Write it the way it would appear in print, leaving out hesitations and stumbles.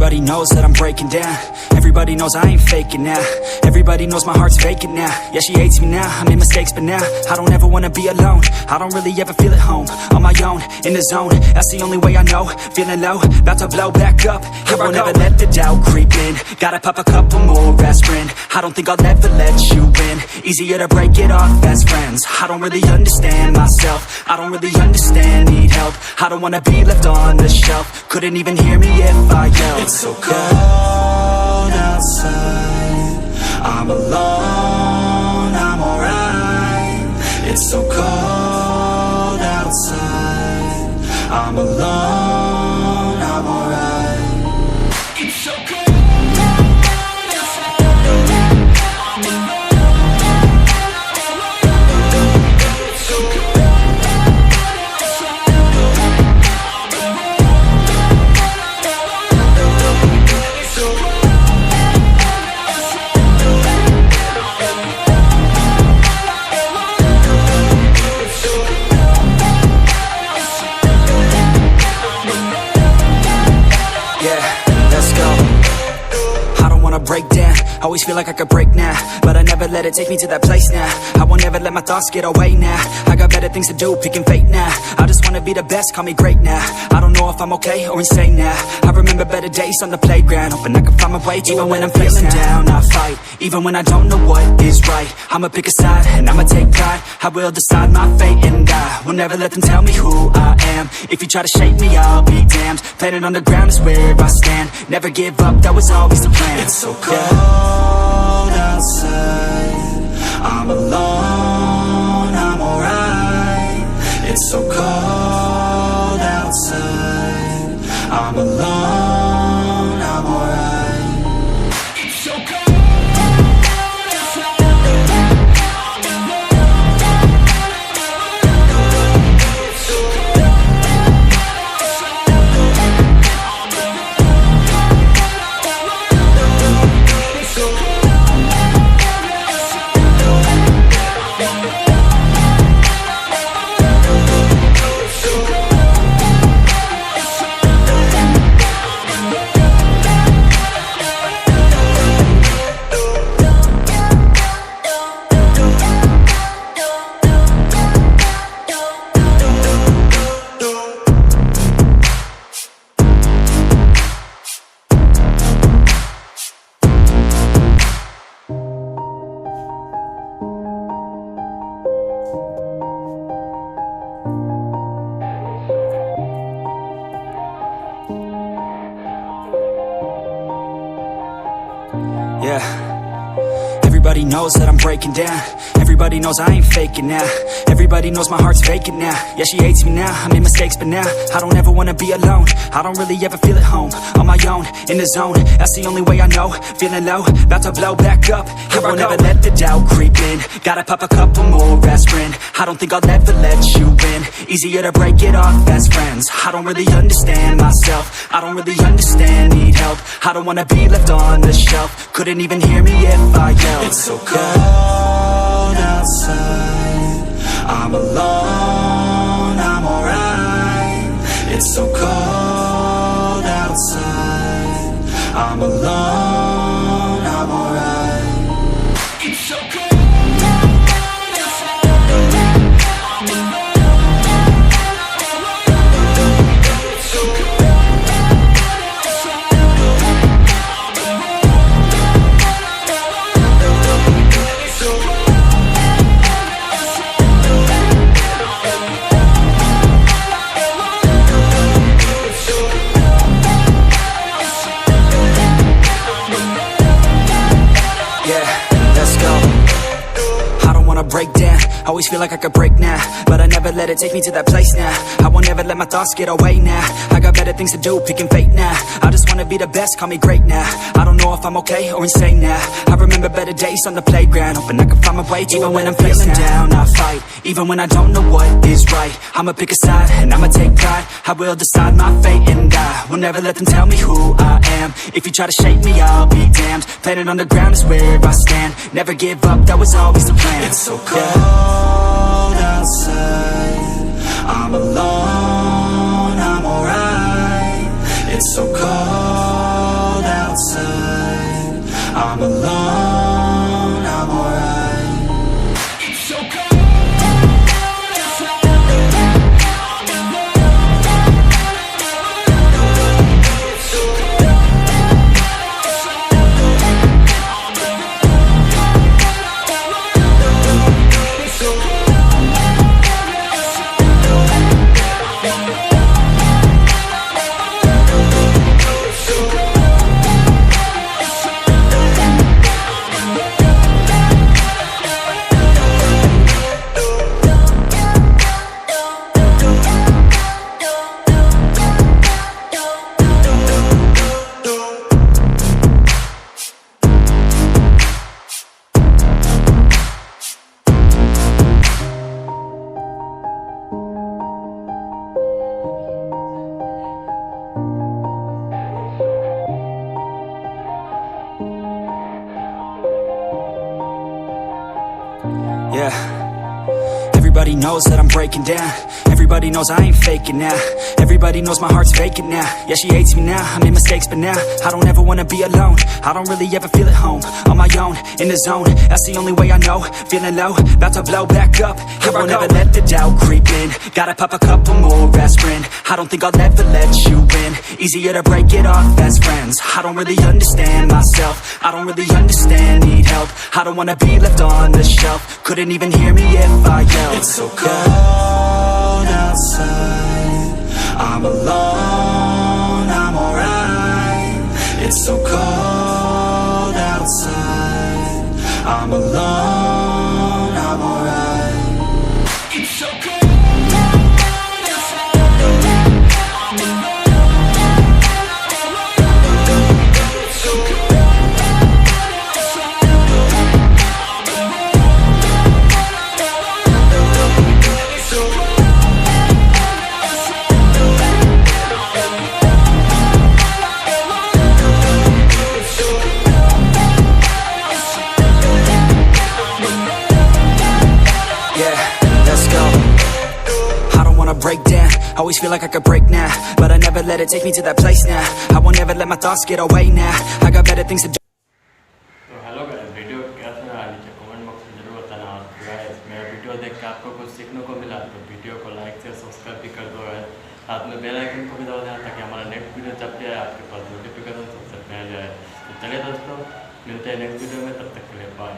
Everybody knows that I'm breaking down. Everybody knows I ain't faking now. Everybody knows my heart's vacant now. Yeah, she hates me now, I made mistakes but now I don't ever wanna be alone. I don't really ever feel at home. On my own, in the zone, that's the only way I know. Feeling low, about to blow back up. Here I won't ever let the doubt creep in. Gotta pop a couple more aspirin. I don't think I'll ever let you in. Easier to break it off best friends. I don't really understand myself. I don't really understand, need help. I don't wanna be left on the shelf. Couldn't even hear me if I yelled. It's so cold outside, I'm alone, I'm alright. It's so cold outside, I'm alone, I'm alright. It's so cold. Break down, always feel like I could break now, but I never let it take me to that place now. I won't ever let my thoughts get away now. I got better things to do, picking fate now. I just wanna be the best, call me great now. I don't know if I'm okay or insane now. I remember better days on the playground, hoping I can find my way even when I'm feeling down. I fight, even when I don't know what is right. I'ma pick a side, and I'ma take pride. I will decide my fate and I will never let them tell me who I am. If you try to shape me, I'll be damned. Planet on the ground is where I stand. Never give up, that was always the plan. It's so cold outside, I'm alone, I'm alright. It's so cold outside, I'm alone, I'm alright. It's so cold. Yeah, everybody knows that I'm breaking down. Everybody knows I ain't faking now. Everybody knows my heart's vacant now. Yeah, she hates me now, I made mistakes but now I don't ever wanna be alone. I don't really ever feel at home. On my own, in the zone, that's the only way I know. Feeling low, about to blow back up. Here I won't ever let the doubt creep in. Gotta pop a couple more aspirin. I don't think I'll ever let you in. Easier to break it off best friends. I don't really understand myself. I don't really understand, need help. I don't wanna be left on the shelf. Couldn't even hear me if I yelled. It's so cold outside, I'm alone, I'm alright. It's so cold outside, I'm alone, I'm alright. It's so cold. Break down, always feel like I could break now, but I never let it take me to that place now. I won't ever let my thoughts get away now. I got better things to do, picking fate now. I just wanna be the best, call me great now. I don't know if I'm okay or insane now. I remember better days on the playground, hoping I can find my way even when I'm feeling down. I fight, even when I don't know what is right. I'ma pick a side, and I'ma take pride. I will decide my fate and I will never let them tell me who I am. If you try to shape me, I'll be damned. Planet on the ground is where I stand. Never give up, that was always the plan. It's so cold outside, I'm alone, I'm alright. It's so cold I'm alone, I'm alright. It's so cold outside. It's so cold outside. It's so cold. Yeah. Everybody knows that I'm breaking down. Everybody knows I ain't faking now. Everybody knows my heart's vacant now. Yeah, she hates me now, I made mistakes but now I don't ever wanna be alone. I don't really ever feel at home. On my own, in the zone, that's the only way I know. Feeling low, about to blow back up. Here I won't ever let the doubt creep in. Gotta pop a couple more aspirin. I don't think I'll ever let you in. Easier to break it off as friends. I don't really understand myself. I don't really understand, need help. I don't wanna be left on the shelf. Couldn't even hear me if I yelled. It's so cold outside. I'm alone, I'm alright. It's so cold outside. I'm alone, I'm alright. It's so cold. Break down, always feel like I could break now, but I never let it take me to that place now. I won't ever let my thoughts get away now. I got better things to do. तो hello guys, video कैसा लगा नीचे comment box में जरूर बताना। और guys मेरा video देख के आपको कुछ सीखने को मिला तो वीडियो को लाइक से सब्सक्राइब भी कर दो गाइस। साथ में बेल आइकन को भी दबा देना ताकि हमारा नेक्स्ट वीडियो जब भी आए आपके पास नोटिफिकेशन सबसे पहले जाए। तो चलिए दोस्तों, मिलते हैं नेक्स्ट वीडियो में, तब तक के लिए बाय।